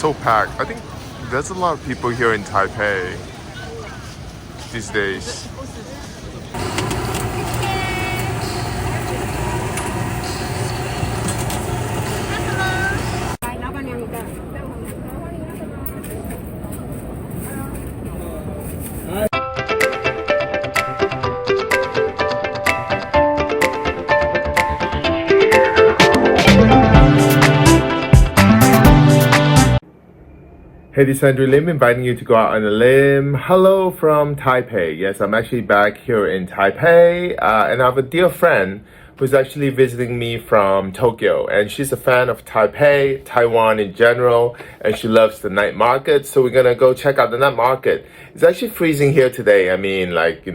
so packed. I think there's a lot of people here in Taipei these days. Hey, this is Andrew Lim inviting you to go out on a limb. Hello from Taipei. Yes, I'm actually back here in Taipei, and I have a dear friend who's actually visiting me from Tokyo, and she's a fan of Taipei, Taiwan in general, and she loves the night market. So we're gonna go check out the night market. It's actually freezing here today. I mean, like,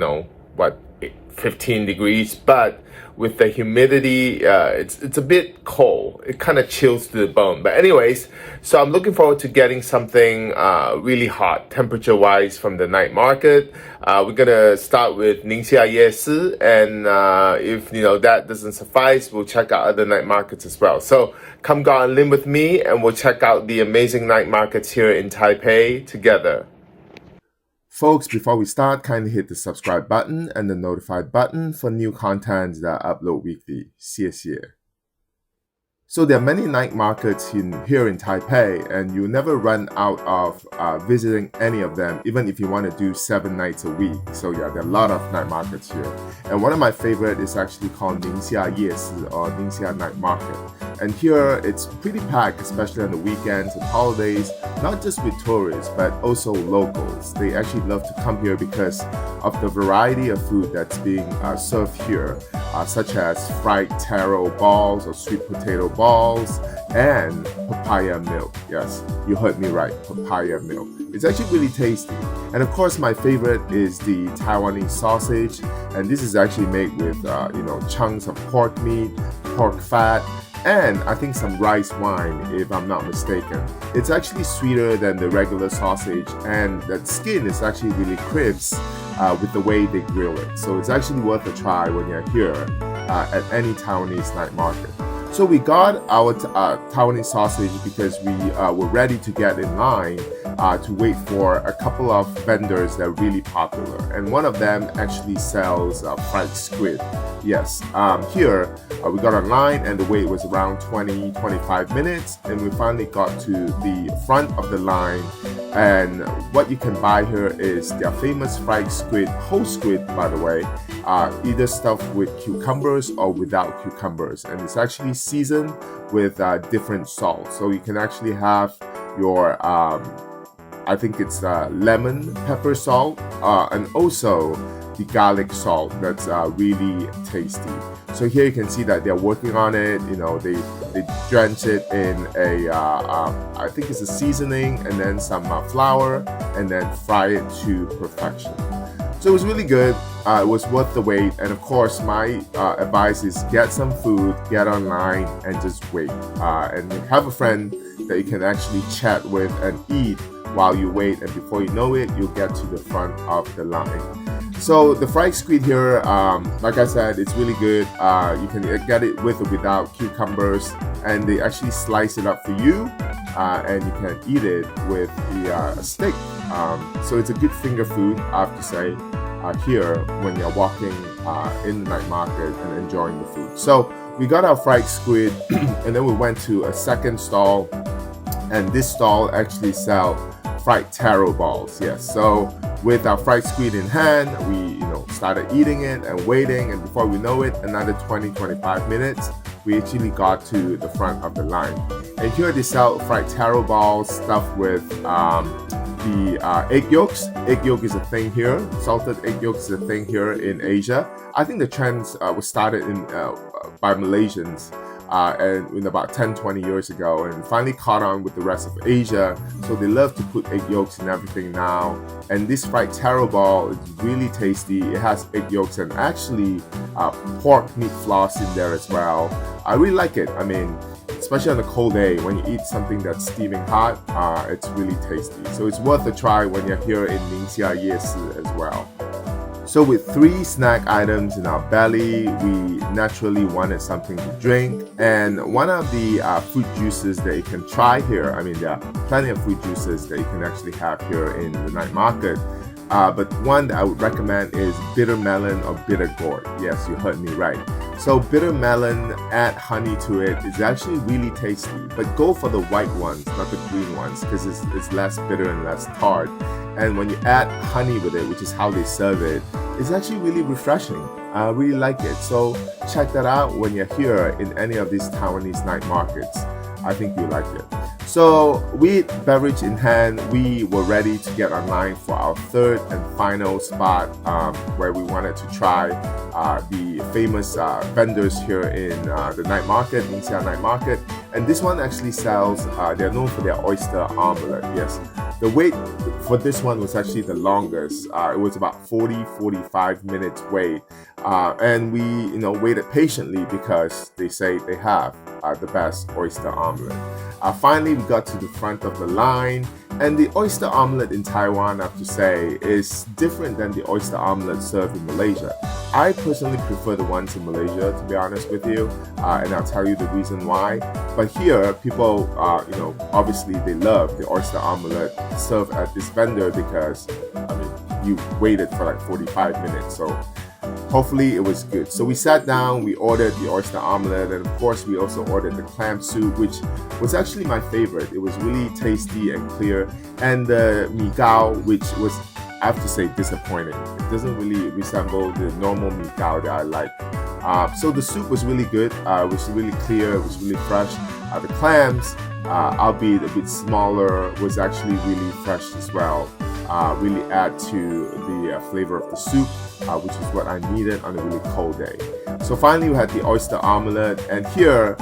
15 degrees, but with the humidity, it's a bit cold. It kind of chills to the bone. But anyways, so I'm looking forward to getting something really hot, temperature-wise, from the night market. We're gonna start with Ningxia Yeshi, and if that doesn't suffice, we'll check out other night markets as well. So come go on a limb with me, and we'll check out the amazing night markets here in Taipei together. Folks, before we start, kindly hit the subscribe button and the notified button for new content that I upload weekly. 谢谢. So there are many night markets here in Taipei, and you never run out of visiting any of them, even if you want to do 7 nights a week. So yeah, there are a lot of night markets here. And one of my favorite is actually called Ningxia Yeshi, or Ningxia Night Market. And here it's pretty packed, especially on the weekends and holidays, not just with tourists, but also locals. They actually love to come here because of the variety of food that's being served here, such as fried taro balls or sweet potato balls and papaya milk. Yes, you heard me right, papaya milk. It's actually really tasty. And of course, my favorite is the Taiwanese sausage, and this is actually made with chunks of pork meat, pork fat, and I think some rice wine, if I'm not mistaken. It's actually sweeter than the regular sausage, and the skin is actually really crisp with the way they grill it. So it's actually worth a try when you're here at any Taiwanese night market. So we got our Taiwanese sausage because we were ready to get in line to wait for a couple of vendors that are really popular. And one of them actually sells fried squid. Yes, here we got online and the wait was around 20-25 minutes, and we finally got to the front of the line. And what you can buy here is their famous fried squid, whole squid by the way, either stuffed with cucumbers or without cucumbers, and it's actually seasoned with different salts. So you can actually have your I think it's lemon pepper salt and also the garlic salt that's really tasty. So here you can see that they're working on it. They drench it in I think it's a seasoning and then some flour, and then fry it to perfection. So it was really good. It was worth the wait. And of course, my advice is get some food, get online, and just wait. And have a friend that you can actually chat with and eat while you wait. And before you know it, you'll get to the front of the line. So the fried squid here, like I said, it's really good. You can get it with or without cucumbers, and they actually slice it up for you, and you can eat it with a steak. So it's a good finger food, I have to say, here when you're walking in the night market and enjoying the food. So we got our fried squid, and then we went to a second stall, and this stall actually sell fried taro balls. Yes, so with our fried squid in hand, we started eating it and waiting, and before we know it, another 20-25 minutes, we actually got to the front of the line. And here they sell fried taro balls stuffed with the egg yolks. Egg yolk is a thing here. Salted egg yolk is a thing here in Asia. I think the trend was started by Malaysians and in about 10-20 years ago, and finally caught on with the rest of Asia. So they love to put egg yolks in everything now. And this fried taro ball is really tasty. It has egg yolks and actually pork meat floss in there as well. I really like it. I mean, especially on a cold day, when you eat something that's steaming hot, it's really tasty. So it's worth a try when you're here in Ningxia Yeshi as well. So with 3 snack items in our belly, we naturally wanted something to drink. And one of the fruit juices that you can try here, I mean, there are plenty of fruit juices that you can actually have here in the night market. But one that I would recommend is bitter melon or bitter gourd. Yes, you heard me right. So bitter melon, add honey to it. It's actually really tasty, but go for the white ones, not the green ones, because it's less bitter and less tart. And when you add honey with it, which is how they serve it, it's actually really refreshing. I really like it. So check that out when you're here in any of these Taiwanese night markets. I think you'll like it. So with beverage in hand, we were ready to get online for our third and final spot where we wanted to try the famous vendors here in the night market, Ningxia night market. And this one actually sells, they're known for their oyster omelet. Yes, the wait for this one was actually the longest. It was about 45 minutes wait. And we waited patiently because they say they have the best oyster omelet. Finally, we got to the front of the line, and the oyster omelet in Taiwan, I have to say, is different than the oyster omelet served in Malaysia. I personally prefer the ones in Malaysia, to be honest with you, and I'll tell you the reason why. But here, people, obviously they love the oyster omelet served at this vendor because, I mean, you waited for like 45 minutes, so hopefully it was good. So we sat down, we ordered the oyster omelet, and of course we also ordered the clam soup, which was actually my favorite. It was really tasty and clear. And the mi gao, which was, I have to say, disappointing. It doesn't really resemble the normal mi gao that I like. So the soup was really good. It was really clear, it was really fresh. The clams, albeit a bit smaller, was actually really fresh as well. Really add to the flavor of the soup, which is what I needed on a really cold day. So finally we had the oyster omelet, and here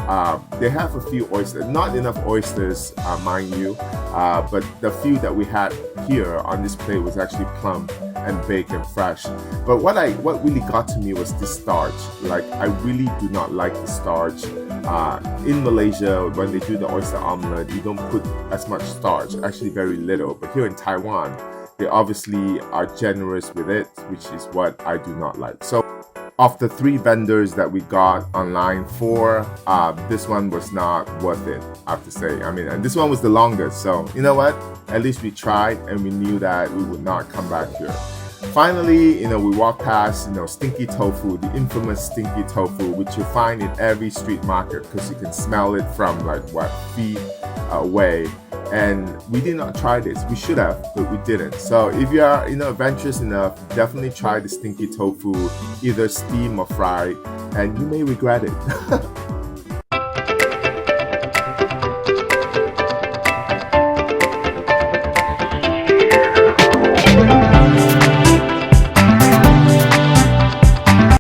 they have a few oysters, not enough oysters, mind you, but the few that we had here on this plate was actually plump and baked and fresh. But what really got to me was the starch. Like, I really do not like the starch. In Malaysia, when they do the oyster omelet, you don't put as much starch, actually very little. But here in Taiwan, they obviously are generous with it, which is what I do not like. So of the 3 vendors that we got online for, this one was not worth it, I have to say. I mean, and this one was the longest. So you know what? At least we tried, and we knew that we would not come back here. Finally, we walked past, stinky tofu, the infamous stinky tofu, which you find in every street market because you can smell it from feet away. And we did not try this. We should have, but we didn't. So if you are adventurous enough, definitely try the stinky tofu, either steam or fry, and you may regret it.